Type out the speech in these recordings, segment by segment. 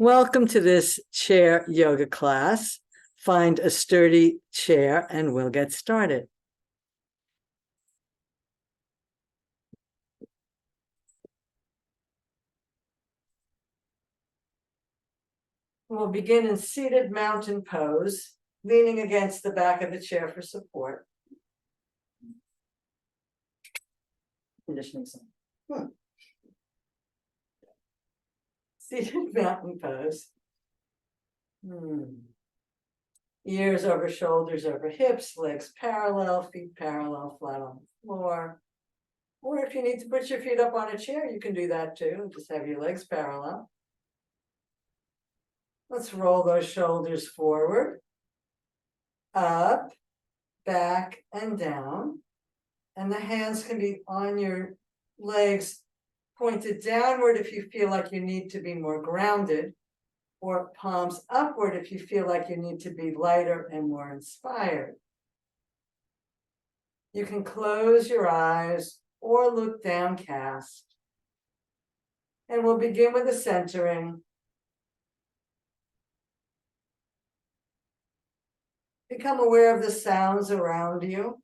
Welcome to this chair yoga class. Find a sturdy chair and we'll get started. We'll begin in seated mountain pose, leaning against the back of the chair for support. Conditioning some. Seated mountain pose. Ears over shoulders, over hips, legs parallel, feet parallel, flat on the floor. Or if you need to put your feet up on a chair, you can do that too. Just have your legs parallel. Let's roll those shoulders forward, up, back, and down. And the hands can be on your legs, pointed downward if you feel like you need to be more grounded, or palms upward if you feel like you need to be lighter and more inspired. You can close your eyes or look downcast. And we'll begin with the centering. Become aware of the sounds around you.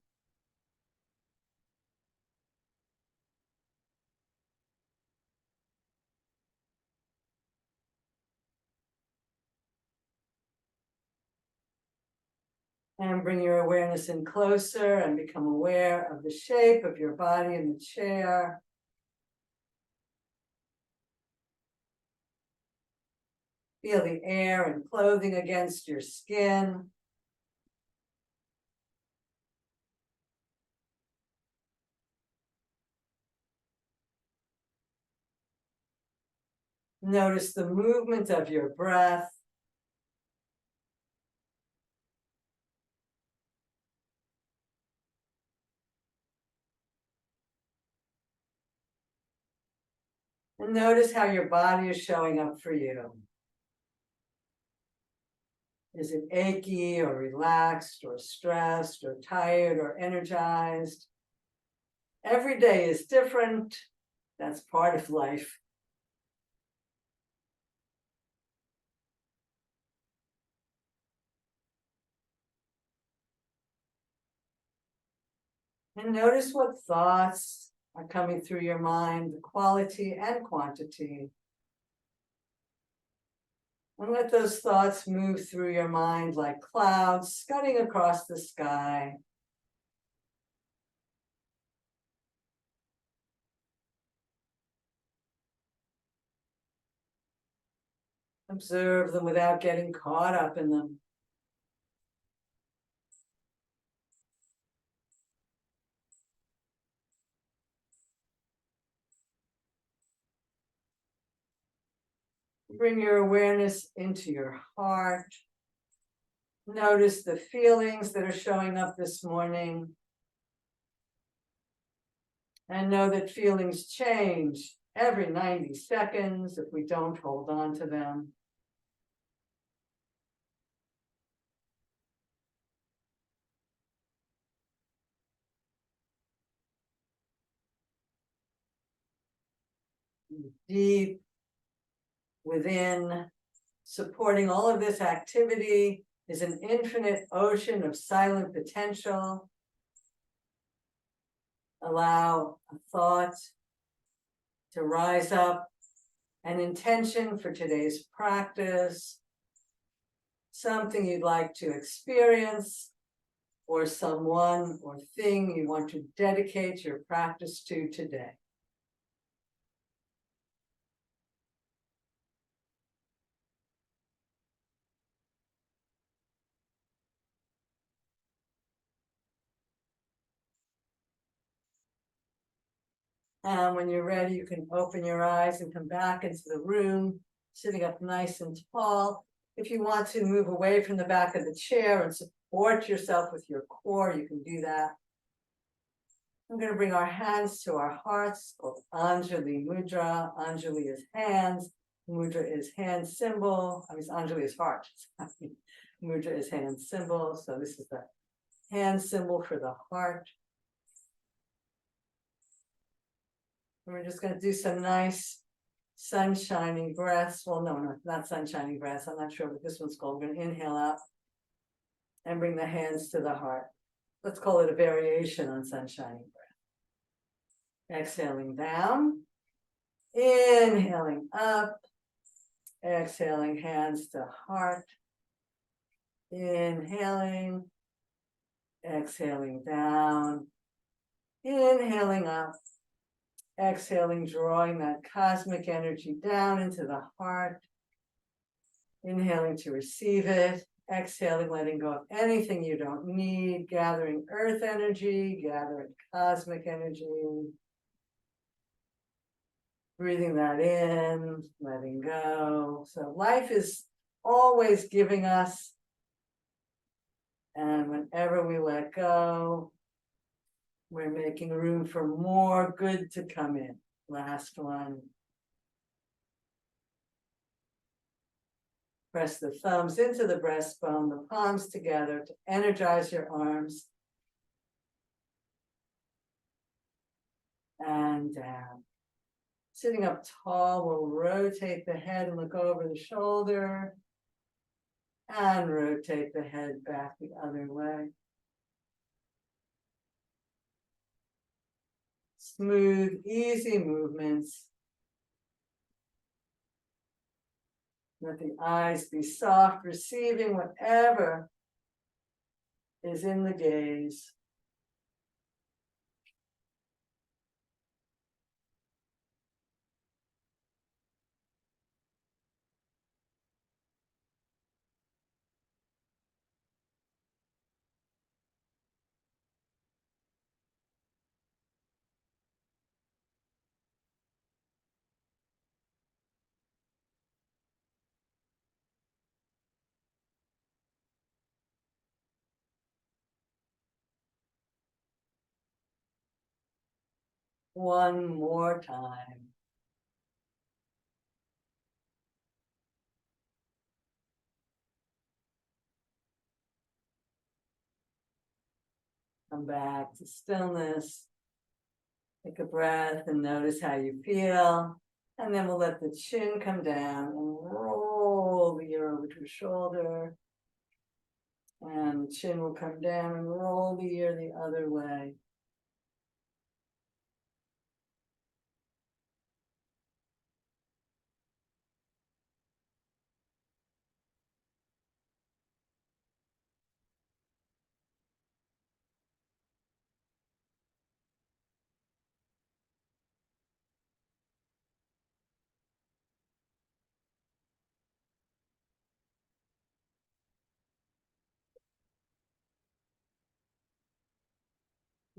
And bring your awareness in closer and become aware of the shape of your body in the chair. Feel the air and clothing against your skin. Notice the movement of your breath. And notice how your body is showing up for you. Is it achy or relaxed or stressed or tired or energized? Every day is different. That's part of life. And notice what thoughts are coming through your mind, the quality and quantity. And let those thoughts move through your mind like clouds scudding across the sky. Observe them without getting caught up in them. Bring your awareness into your heart. Notice the feelings that are showing up this morning. And know that feelings change every 90 seconds if we don't hold on to them. Deep within, supporting all of this activity is an infinite ocean of silent potential. Allow a thought to rise up, an intention for today's practice, something you'd like to experience, or someone or thing you want to dedicate your practice to today. And when you're ready, you can open your eyes and come back into the room, sitting up nice and tall. If you want to move away from the back of the chair and support yourself with your core, you can do that. I'm going to bring our hands to our hearts, called Anjali Mudra. Anjali is hands, Mudra is hand symbol. I mean, Anjali is heart. Mudra is hand symbol. So this is the hand symbol for the heart. And we're just going to do some nice sun shining breaths. Well, no, not sun shining breaths. I'm not sure what this one's called. We're gonna inhale up and bring the hands to the heart. Let's call it a variation on sun shining breath. Exhaling down, inhaling up, exhaling hands to heart, inhaling, exhaling down, inhaling up, exhaling, drawing that cosmic energy down into the heart, inhaling to receive it, exhaling, letting go of anything you don't need, gathering earth energy, gathering cosmic energy, breathing that in, letting go. So life is always giving us, and whenever we let go, we're making room for more good to come in. Last one. Press the thumbs into the breastbone, the palms together to energize your arms. And down. Sitting up tall, we'll rotate the head and look over the shoulder. And rotate the head back the other way. Smooth, easy movements. Let the eyes be soft, receiving whatever is in the gaze. One more time. Come back to stillness. Take a breath and notice how you feel. And then we'll let the chin come down and roll the ear over to your shoulder. And the chin will come down and roll the ear the other way.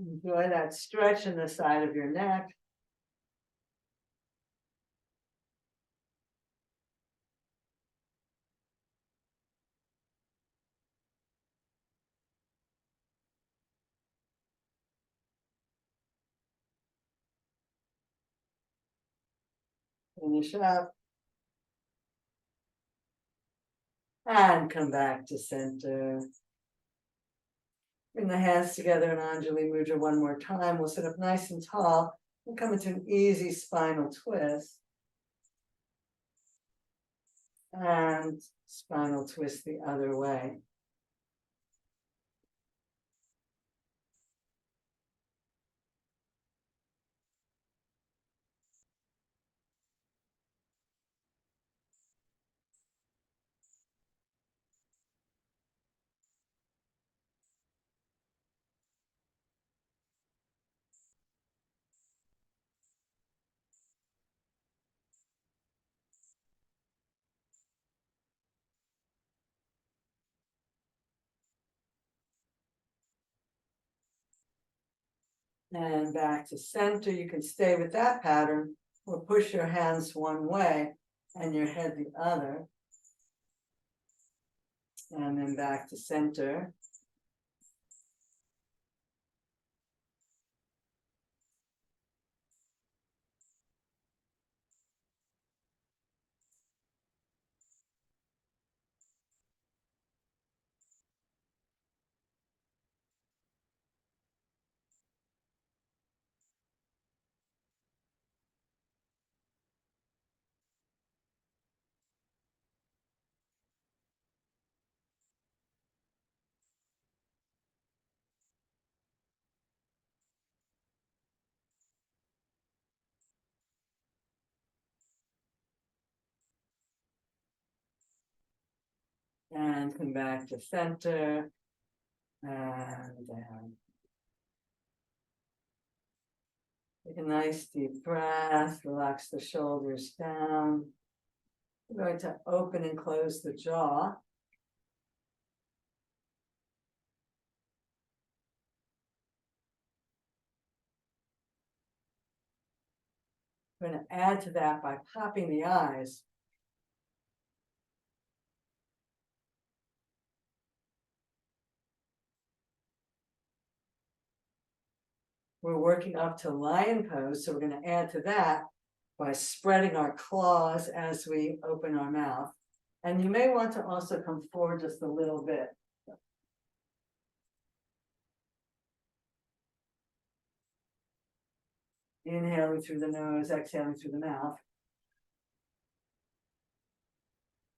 Enjoy that stretch in the side of your neck. Finish up. And come back to center. Bring the hands together in Anjali Mudra one more time. We'll sit up nice and tall and come into an easy spinal twist. And spinal twist the other way. And back to center. You can stay with that pattern or push your hands one way and your head the other. And then back to center. And come back to center. And down. Take a nice deep breath, relax the shoulders down. We're going to open and close the jaw. We're going to add to that by popping the eyes. We're working up to lion pose, so we're going to add to that by spreading our claws as we open our mouth. And you may want to also come forward just a little bit. Inhaling through the nose, exhaling through the mouth.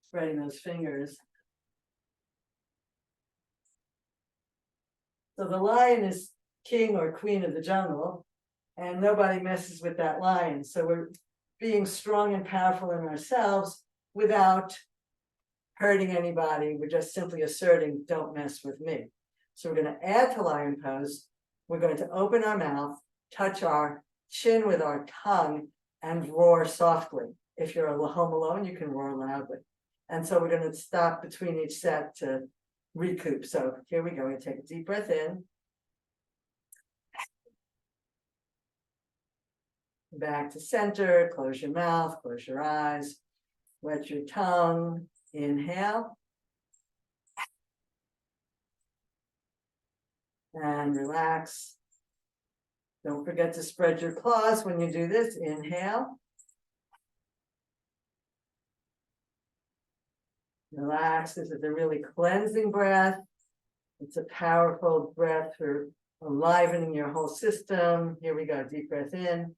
Spreading those fingers. So the lion is king or queen of the jungle, and nobody messes with that lion. So we're being strong and powerful in ourselves without hurting anybody. We're just simply asserting, don't mess with me. So we're going to add to lion pose. We're going to open our mouth, touch our chin with our tongue, and roar softly. If you're home alone, you can roar loudly. And so we're going to stop between each set to recoup. So here we go. We take a deep breath in. Back to center, close your mouth, close your eyes, wet your tongue, inhale. And relax. Don't forget to spread your claws when you do this. Inhale. Relax. This is a really cleansing breath. It's a powerful breath for enlivening your whole system. Here we go. Deep breath in.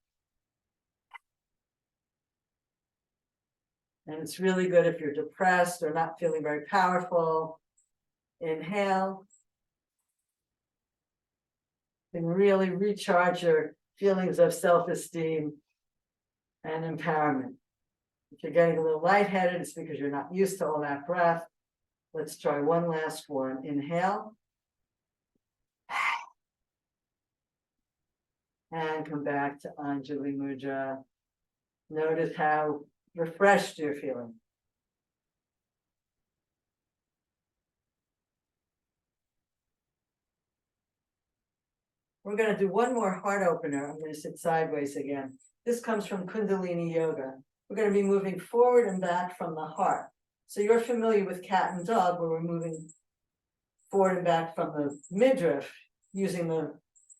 And it's really good if you're depressed or not feeling very powerful. Inhale. And really recharge your feelings of self-esteem and empowerment. If you're getting a little lightheaded, it's because you're not used to all that breath. Let's try one last one. Inhale. And come back to Anjali Mudra. Notice how refreshed you're feeling. We're going to do one more heart opener. I'm going to sit sideways again. This comes from Kundalini Yoga. We're going to be moving forward and back from the heart. So you're familiar with cat and dog, where we're moving forward and back from the midriff, using the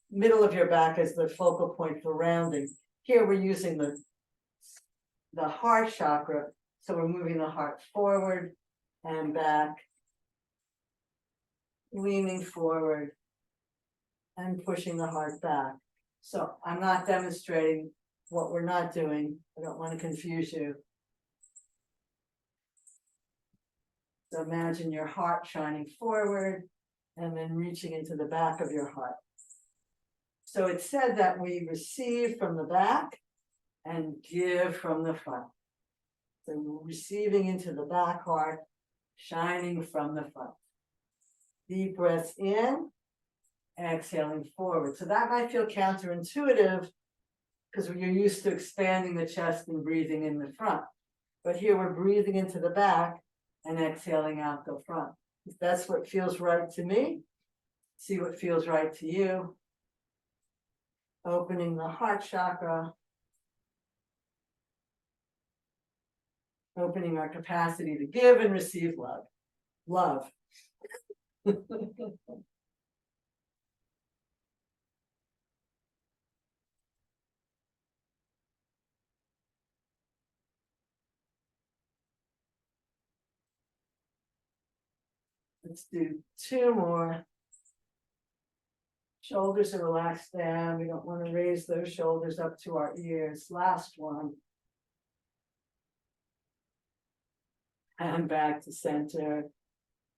middle of your back as the focal point for rounding. Here we're using the heart chakra. So we're moving the heart forward and back, leaning forward and pushing the heart back. So I'm not demonstrating what we're not doing. I don't want to confuse you. So imagine your heart shining forward and then reaching into the back of your heart. So it's said that we receive from the back and give from the front. So we're receiving into the back heart, shining from the front. Deep breaths in, exhaling forward. So that might feel counterintuitive because you're used to expanding the chest and breathing in the front. But here we're breathing into the back and exhaling out the front. If that's what feels right to me, see what feels right to you. Opening the heart chakra. Opening our capacity to give and receive love. Love. Let's do two more. Shoulders are relaxed down. We don't want to raise those shoulders up to our ears. Last one. And back to center.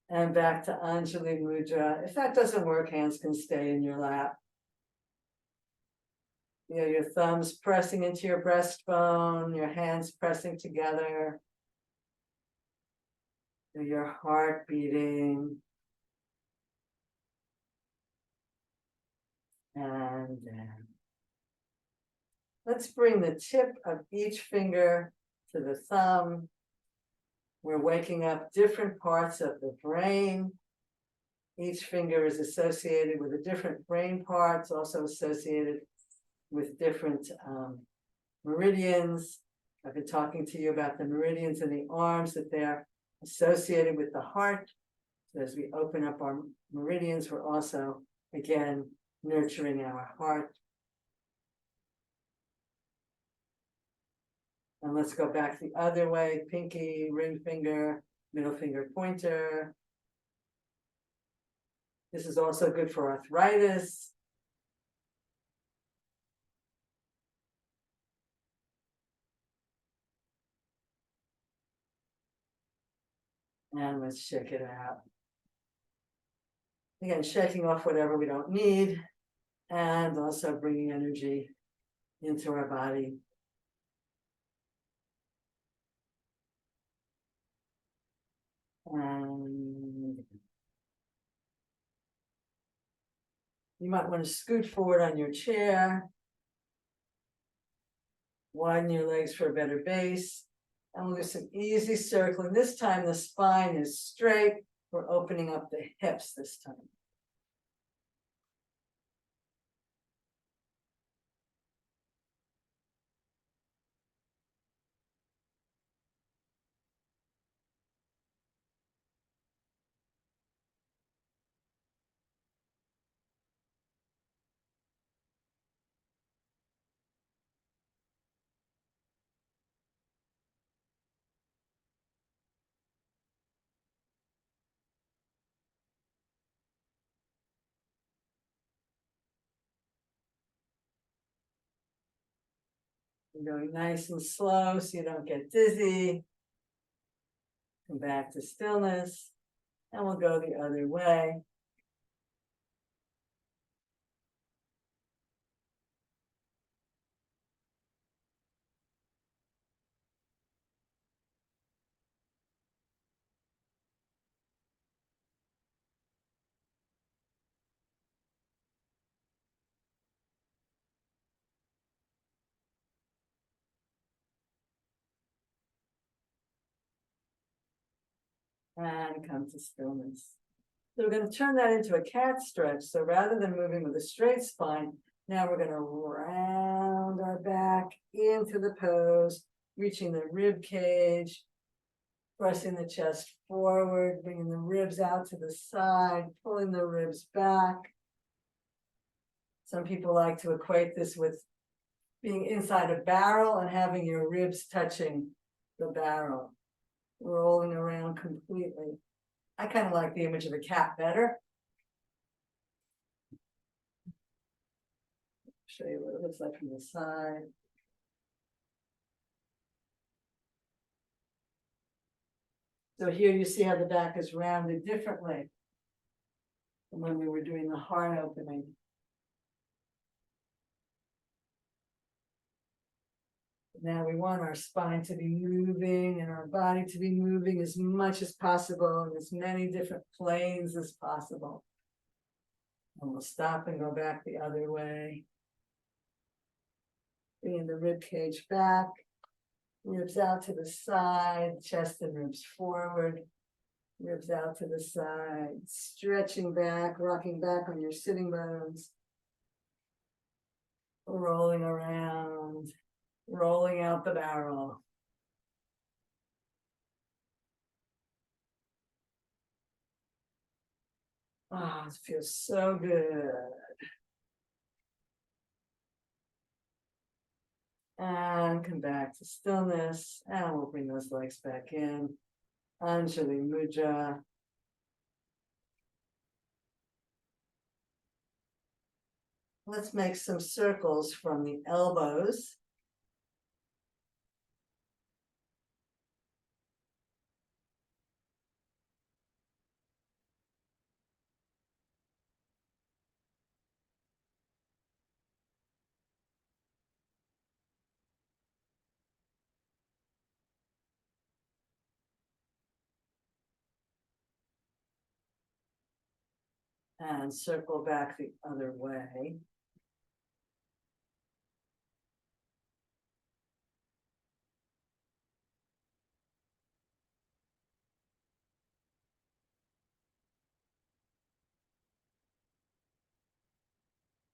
And back to Anjali Mudra. If that doesn't work, hands can stay in your lap. You know, your thumbs pressing into your breastbone, your hands pressing together. Feel your heart beating. And then let's bring the tip of each finger to the thumb. We're waking up different parts of the brain. Each finger is associated with a different brain parts, also associated with different meridians. I've been talking to you about the meridians in the arms, that they're associated with the heart. So as we open up our meridians, we're also, again, nurturing our heart. And let's go back the other way, pinky, ring finger, middle finger, pointer. This is also good for arthritis. And let's check it out. Again, shaking off whatever we don't need, and also bringing energy into our body. And you might want to scoot forward on your chair, widen your legs for a better base, and we'll do some easy circling. This time the spine is straight. We're opening up the hips this time. We're going nice and slow so you don't get dizzy. Come back to stillness, and we'll go the other way. And come to stillness. So we're going to turn that into a cat stretch. So rather than moving with a straight spine, now we're going to round our back into the pose, reaching the rib cage, pressing the chest forward, bringing the ribs out to the side, pulling the ribs back. Some people like to equate this with being inside a barrel and having your ribs touching the barrel, rolling around completely. I kind of like the image of a cat better. Show you what it looks like from the side. So here you see how the back is rounded differently from when we were doing the heart opening. Now we want our spine to be moving and our body to be moving as much as possible in as many different planes as possible. And we'll stop and go back the other way. Bringing the rib cage back, ribs out to the side, chest and ribs forward, ribs out to the side, stretching back, rocking back on your sitting bones, rolling around, rolling out the barrel. Ah, it feels so good. And come back to stillness, and we'll bring those legs back in. Anjali Mudra. Let's make some circles from the elbows. And circle back the other way.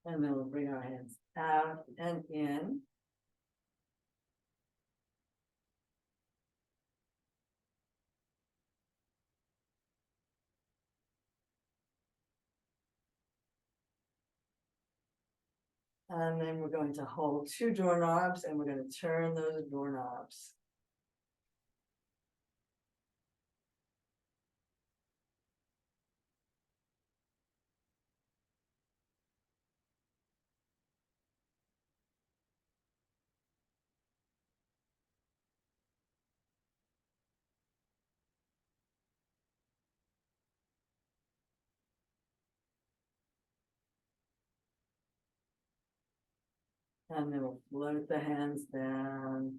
And then we'll bring our hands out and in. And then we're going to hold 2 doorknobs and we're going to turn those doorknobs. And then we'll float the hands down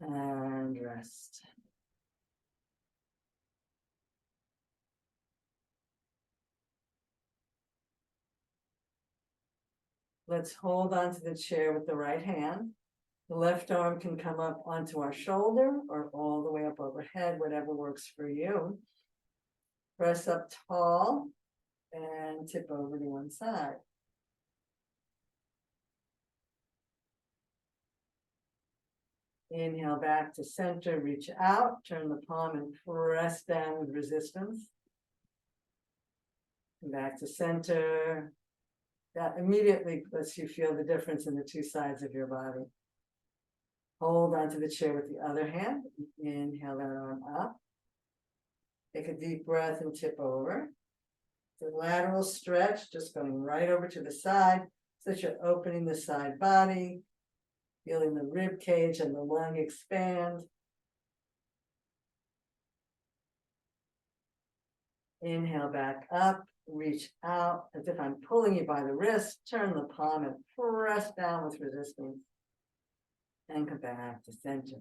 and rest. Let's hold onto the chair with the right hand. The left arm can come up onto our shoulder or all the way up overhead, whatever works for you. Press up tall and tip over to one side. Inhale back to center, reach out, turn the palm and press down with resistance. Back to center. That immediately lets you feel the difference in the 2 sides of your body. Hold onto the chair with the other hand. Inhale that arm up. Take a deep breath and tip over. The lateral stretch, just going right over to the side, so that you're opening the side body, feeling the rib cage and the lung expand. Inhale back up, reach out as if I'm pulling you by the wrist, turn the palm and press down with resistance. And come back to center.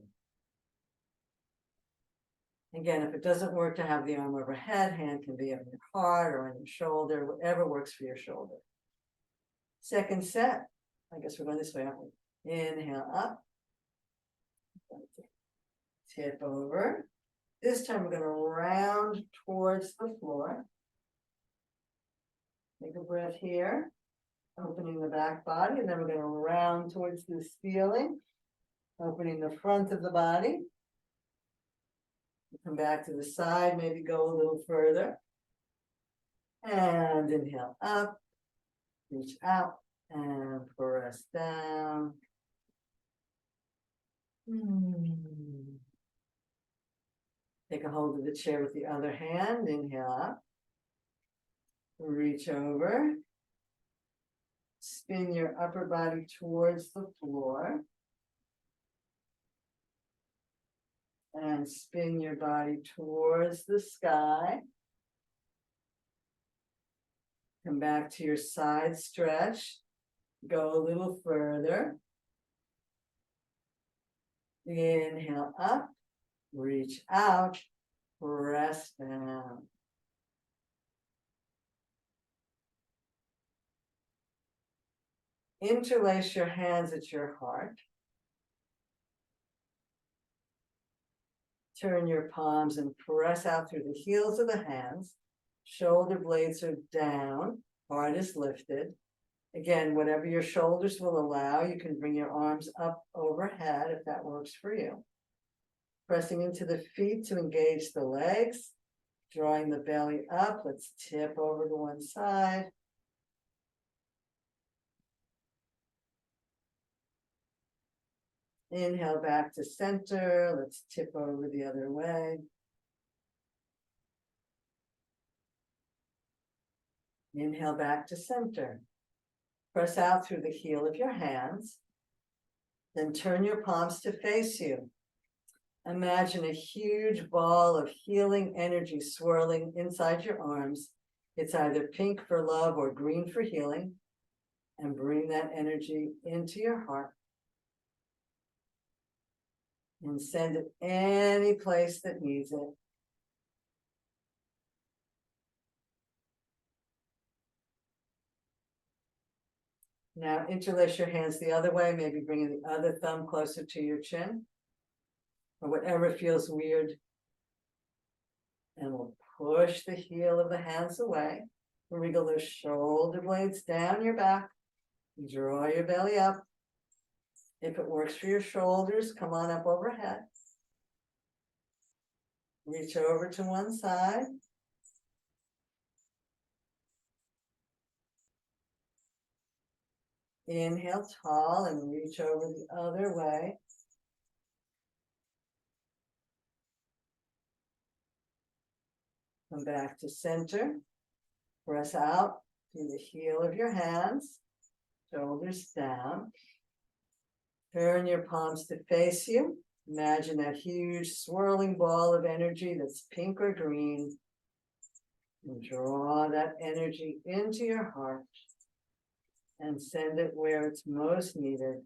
Again, if it doesn't work to have the arm overhead, hand can be on your heart or on your shoulder, whatever works for your shoulder. Second set, I guess we're going this way, aren't we? Inhale up. Tip over. This time we're going to round towards the floor. Take a breath here, opening the back body, and then we're going to round towards the ceiling, opening the front of the body. Come back to the side, maybe go a little further. And inhale up, reach out, and press down. Take a hold of the chair with the other hand, inhale up. Reach over. Spin your upper body towards the floor. And spin your body towards the sky. Come back to your side stretch. Go a little further. Inhale up, reach out, press down. Interlace your hands at your heart. Turn your palms and press out through the heels of the hands. Shoulder blades are down, heart is lifted. Again, whatever your shoulders will allow, you can bring your arms up overhead if that works for you. Pressing into the feet to engage the legs, drawing the belly up. Let's tip over to one side. Inhale back to center. Let's tip over the other way. Inhale back to center. Press out through the heel of your hands. Then turn your palms to face you. Imagine a huge ball of healing energy swirling inside your arms. It's either pink for love or green for healing. And bring that energy into your heart. And send it any place that needs it. Now interlace your hands the other way, maybe bringing the other thumb closer to your chin, or whatever feels weird. And we'll push the heel of the hands away. Wriggle those shoulder blades down your back. Draw your belly up. If it works for your shoulders, come on up overhead. Reach over to one side. Inhale tall and reach over the other way. Come back to center. Press out through the heel of your hands. Shoulders down. Turn your palms to face you. Imagine that huge swirling ball of energy that's pink or green. And draw that energy into your heart and send it where it's most needed.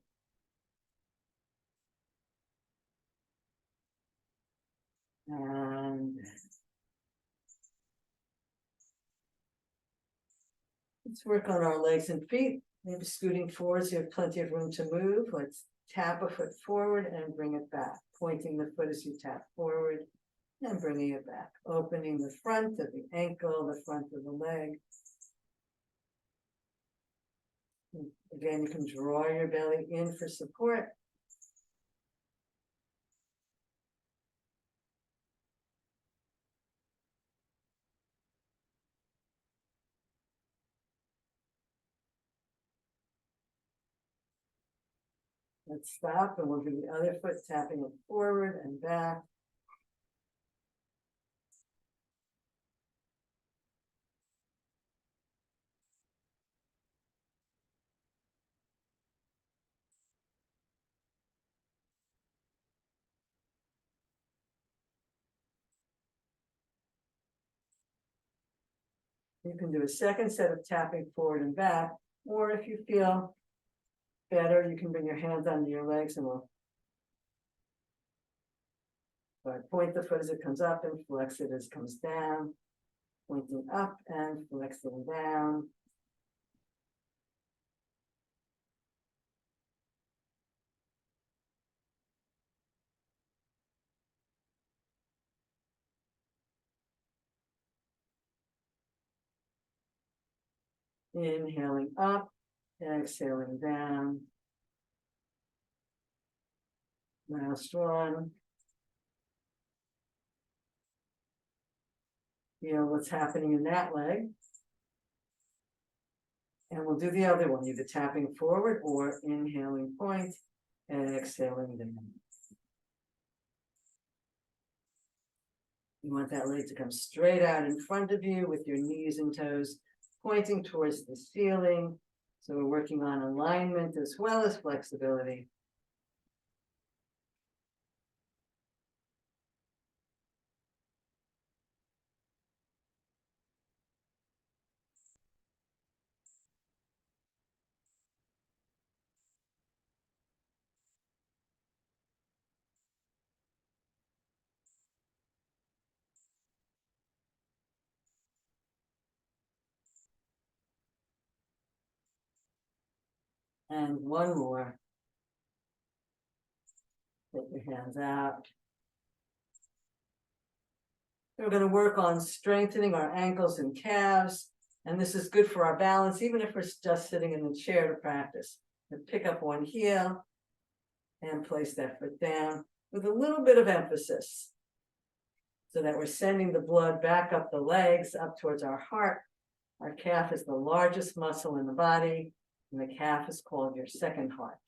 And let's work on our legs and feet. Maybe scooting forward so you have plenty of room to move. Let's tap a foot forward and bring it back. Pointing the foot as you tap forward and bringing it back. Opening the front of the ankle, the front of the leg. Again, you can draw your belly in for support. Let's stop and we'll do the other foot, tapping it forward and back. You can do a second set of tapping forward and back, or if you feel better, you can bring your hands under your legs and we'll point the foot as it comes up and flex it as it comes down. Pointing up and flexing down. Inhaling up, exhaling down. Last one. Feel what's happening in that leg. And we'll do the other one, either tapping forward or inhaling point and exhaling down. You want that leg to come straight out in front of you with your knees and toes pointing towards the ceiling. So we're working on alignment as well as flexibility. And one more. Take your hands out. We're going to work on strengthening our ankles and calves. And this is good for our balance, even if we're just sitting in the chair to practice. And pick up one heel and place that foot down with a little bit of emphasis so that we're sending the blood back up the legs, up towards our heart. Our calf is the largest muscle in the body, and the calf is called your second heart.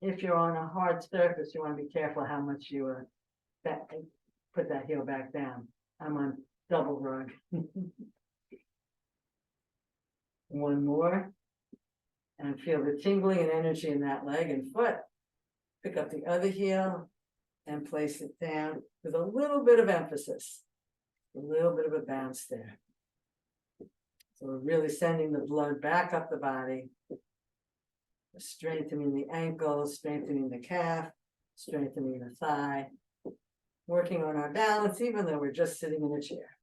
If you're on a hard surface, you want to be careful how much you put that heel back down. I'm on double rug. One more. And feel the tingling and energy in that leg and foot. Pick up the other heel and place it down with a little bit of emphasis. A little bit of a bounce there. So we're really sending the blood back up the body, strengthening the ankles, strengthening the calf, strengthening the thigh, working on our balance, even though we're just sitting in a chair.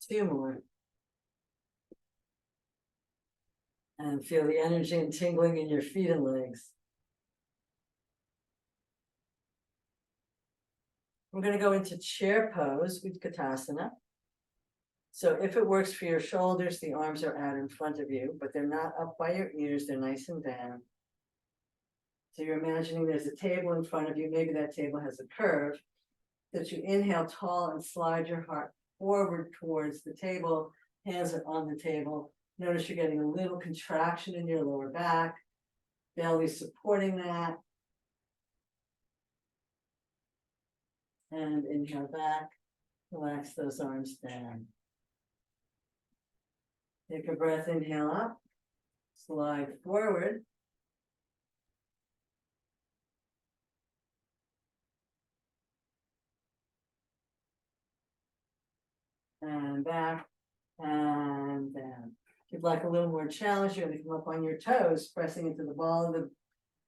Two more. And feel the energy and tingling in your feet and legs. We're going to go into chair pose with Utkatasana. So if it works for your shoulders, the arms are out in front of you, but they're not up by your ears, they're nice and down. So you're imagining there's a table in front of you, maybe that table has a curve, that you inhale tall and slide your heart forward towards the table, hands are on the table. Notice you're getting a little contraction in your lower back, belly supporting that. And inhale back, relax those arms down. Take a breath, inhale up, slide forward. And back, and down. If you'd like a little more challenge, you're going to come up on your toes, pressing into the ball of the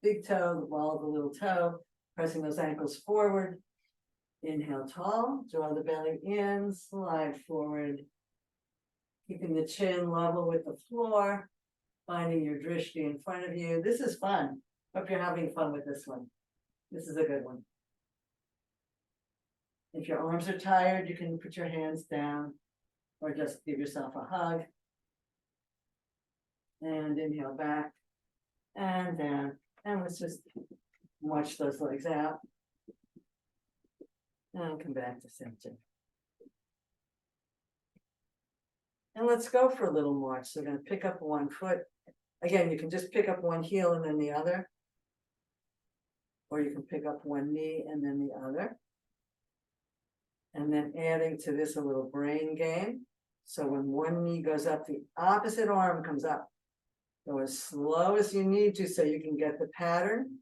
big toe, the ball of the little toe, pressing those ankles forward. Inhale tall, draw the belly in, slide forward. Keeping the chin level with the floor, finding your drishti in front of you. This is fun. Hope you're having fun with this one. This is a good one. If your arms are tired, you can put your hands down or just give yourself a hug. And inhale back and down. And let's just march those legs out. And come back to center. And let's go for a little march. So we're going to pick up one foot. Again, you can just pick up one heel and then the other. Or you can pick up one knee and then the other. And then adding to this a little brain game. So when one knee goes up, the opposite arm comes up. Go as slow as you need to so you can get the pattern.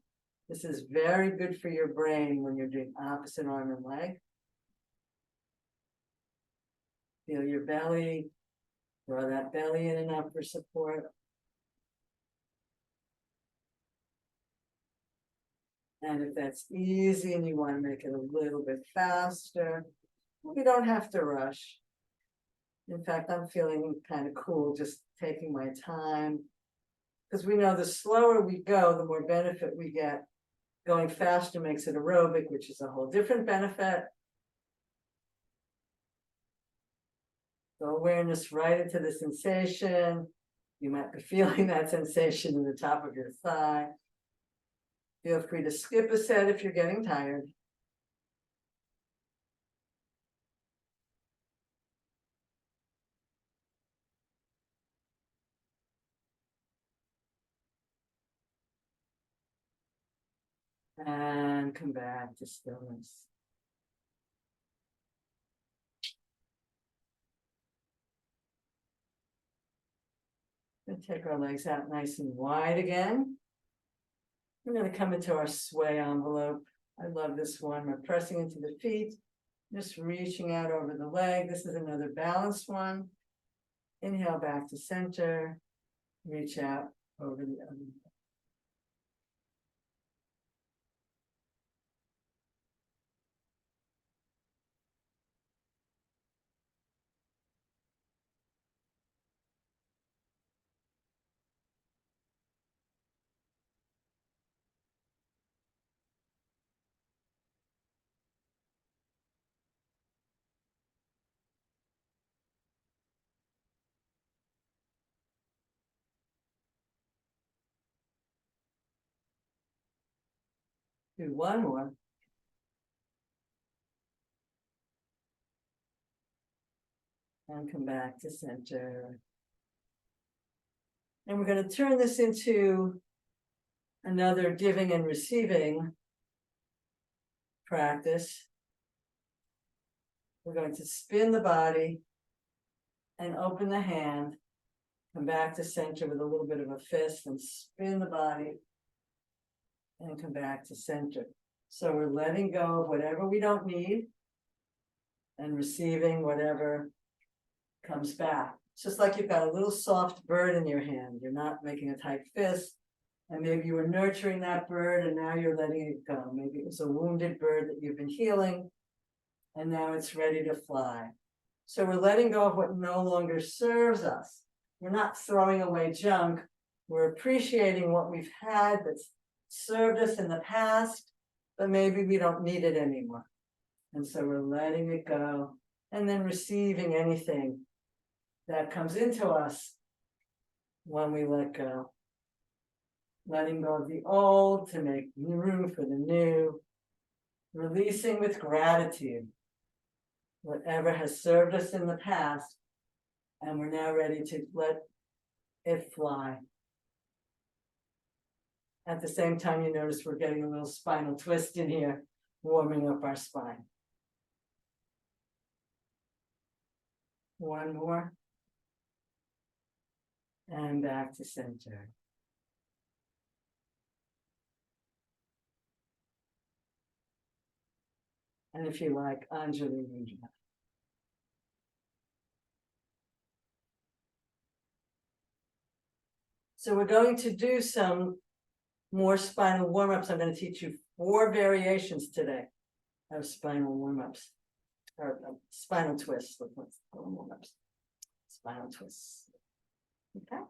This is very good for your brain when you're doing opposite arm and leg. Feel your belly. Draw that belly in and up for support. And if that's easy and you want to make it a little bit faster, you don't have to rush. In fact, I'm feeling kind of cool just taking my time. Because we know the slower we go, the more benefit we get. Going faster makes it aerobic, which is a whole different benefit. So awareness right into the sensation. You might be feeling that sensation in the top of your thigh. Feel free to skip a set if you're getting tired. And come back to stillness. And take our legs out nice and wide again. We're going to come into our sway envelope. I love this one. We're pressing into the feet, just reaching out over the leg. This is another balanced one. Inhale back to center, reach out over the other. Do one more. And come back to center. And we're going to turn this into another giving and receiving practice. We're going to spin the body and open the hand. Come back to center with a little bit of a fist and spin the body. and come back to center. So we're letting go of whatever we don't need and receiving whatever comes back. It's just like you've got a little soft bird in your hand. You're not making a tight fist. And maybe you were nurturing that bird and now you're letting it go. Maybe it was a wounded bird that you've been healing and now it's ready to fly. So we're letting go of what no longer serves us. We're not throwing away junk. We're appreciating what we've had that's served us in the past, but maybe we don't need it anymore. And so we're letting it go and then receiving anything that comes into us when we let go. Letting go of the old to make room for the new. Releasing with gratitude whatever has served us in the past, and we're now ready to let it fly. At the same time, you notice we're getting a little spinal twist in here, warming up our spine. One more. And back to center. And if you like, Anjali Mudra. So we're going to do some more spinal warm-ups. I'm going to teach you 4 variations today of spinal warm-ups, or spinal twists. Warm-ups. Spinal twists. Okay.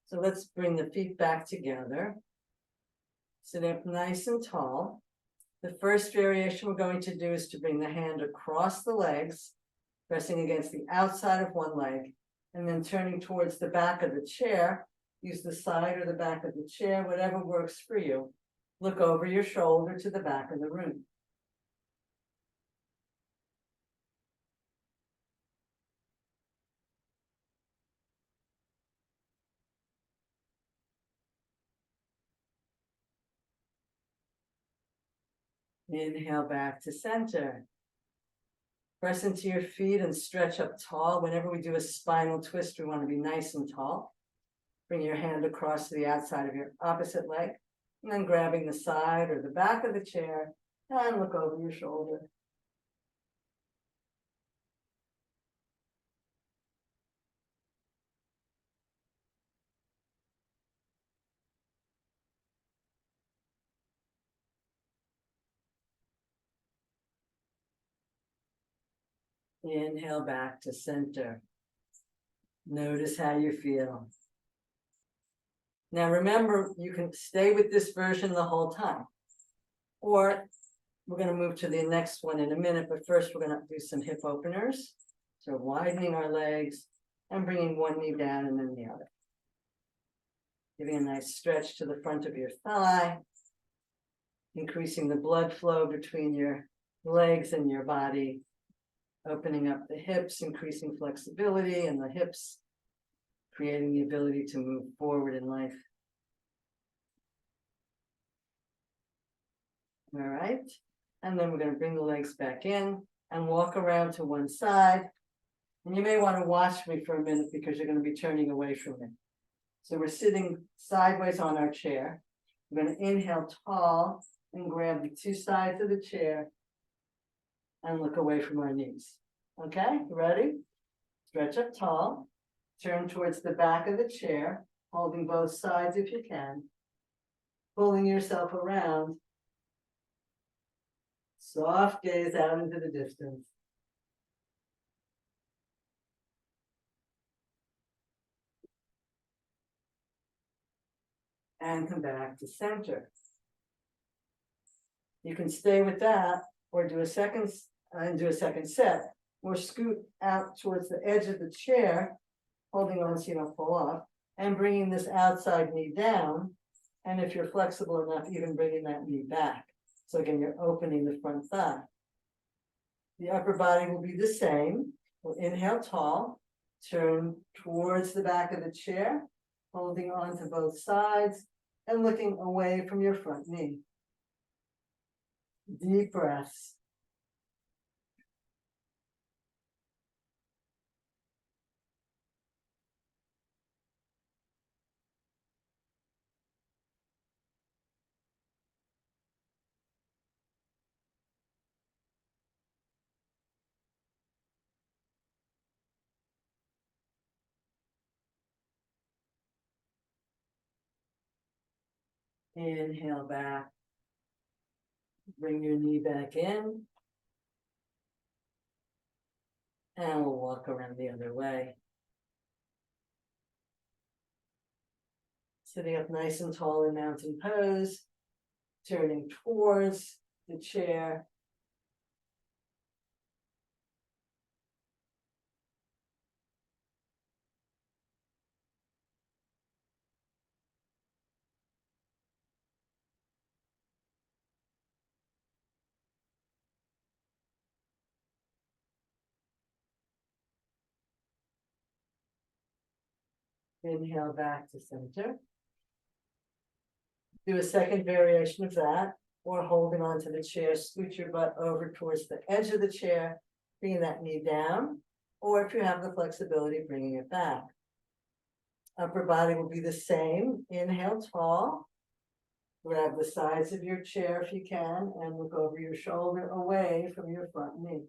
So let's bring the feet back together. Sit up nice and tall. The first variation we're going to do is to bring the hand across the legs, pressing against the outside of one leg, and then turning towards the back of the chair. Use the side or the back of the chair, whatever works for you. Look over your shoulder to the back of the room. Inhale back to center. Press into your feet and stretch up tall. Whenever we do a spinal twist, we want to be nice and tall. Bring your hand across to the outside of your opposite leg, and then grabbing the side or the back of the chair, and look over your shoulder. Inhale back to center. Notice how you feel. Now remember, you can stay with this version the whole time. Or we're going to move to the next one in a minute, but first we're going to do some hip openers. So widening our legs and bringing one knee down and then the other. Giving a nice stretch to the front of your thigh. Increasing the blood flow between your legs and your body. Opening up the hips, increasing flexibility in the hips, creating the ability to move forward in life. All right, and then we're going to bring the legs back in and walk around to one side. And you may want to watch me for a minute because you're going to be turning away from me. So we're sitting sideways on our chair. We're going to inhale tall and grab the 2 sides of the chair and look away from our knees. Okay, ready? Stretch up tall. Turn towards the back of the chair, holding both sides if you can. Pulling yourself around. Soft gaze out into the distance. And come back to center. You can stay with that or do a second set, or scoot out towards the edge of the chair, holding on so you don't fall off, and bringing this outside knee down. And if you're flexible enough, even bringing that knee back. So again, you're opening the front thigh. The upper body will be the same. We'll inhale tall, turn towards the back of the chair, holding on to both sides and looking away from your front knee. Deep breaths. Inhale back. Bring your knee back in. And we'll walk around the other way. Sitting up nice and tall in mountain pose. Turning towards the chair. Inhale back to center. Do a second variation of that, or holding onto the chair, scoot your butt over towards the edge of the chair, bringing that knee down, or if you have the flexibility, bringing it back. Upper body will be the same. Inhale tall. Grab the sides of your chair if you can, and look over your shoulder away from your front knee.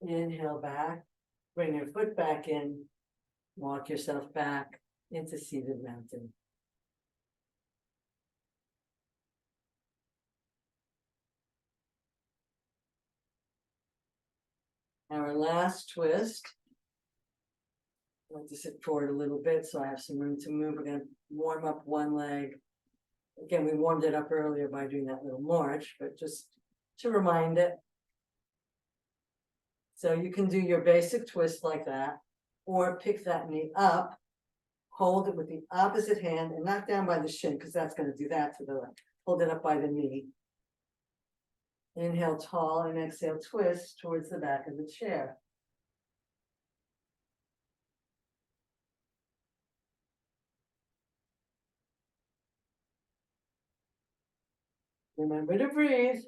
Inhale back, bring your foot back in, walk yourself back into seated mountain. Our last twist. I like to sit forward a little bit so I have some room to move. We're going to warm up one leg. Again, we warmed it up earlier by doing that little march, but just to remind it. So you can do your basic twist like that, or pick that knee up, hold it with the opposite hand and not down by the shin, because that's going to do that to the leg. Hold it up by the knee. Inhale tall and exhale twist towards the back of the chair. Remember to breathe.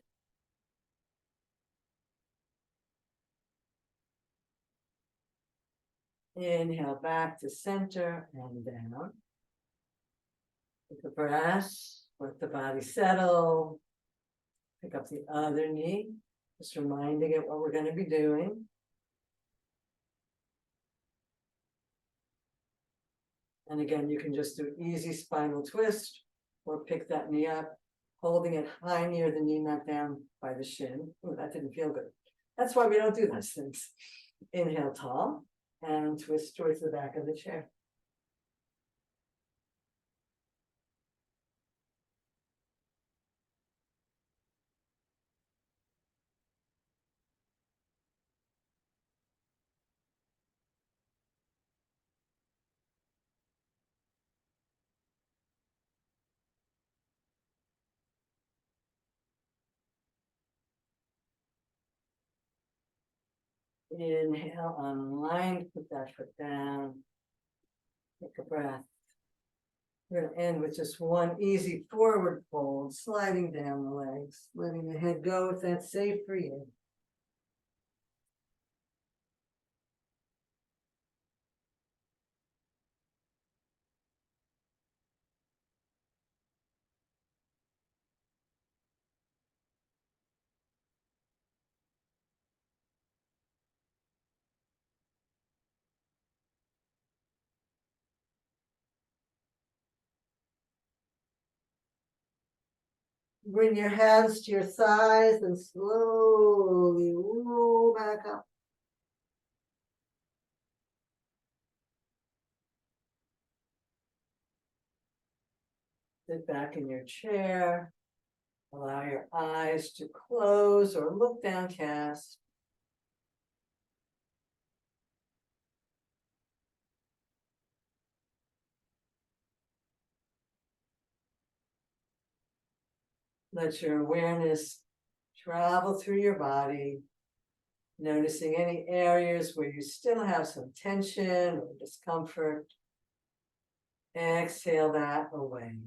Inhale back to center and down. Take a breath, let the body settle. Pick up the other knee, just reminding it what we're going to be doing. And again, you can just do easy spinal twist or pick that knee up, holding it high near the knee, not down by the shin. Ooh, that didn't feel good. That's why we don't do those things. Inhale tall and twist towards the back of the chair. Inhale, unwind, put that foot down. Take a breath. We're going to end with just one easy forward fold, sliding down the legs, letting the head go if that's safe for you. Bring your hands to your thighs and slowly roll back up. Sit back in your chair. Allow your eyes to close or look downcast. Let your awareness travel through your body, noticing any areas where you still have some tension or discomfort. Exhale that away.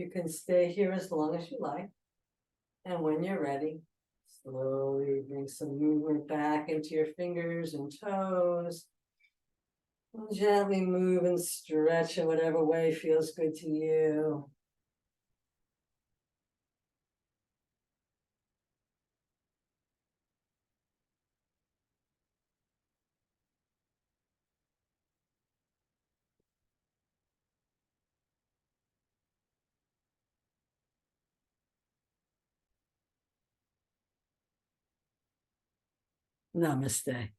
You can stay here as long as you like. And when you're ready, slowly bring some movement back into your fingers and toes. And gently move and stretch in whatever way feels good to you. Namaste.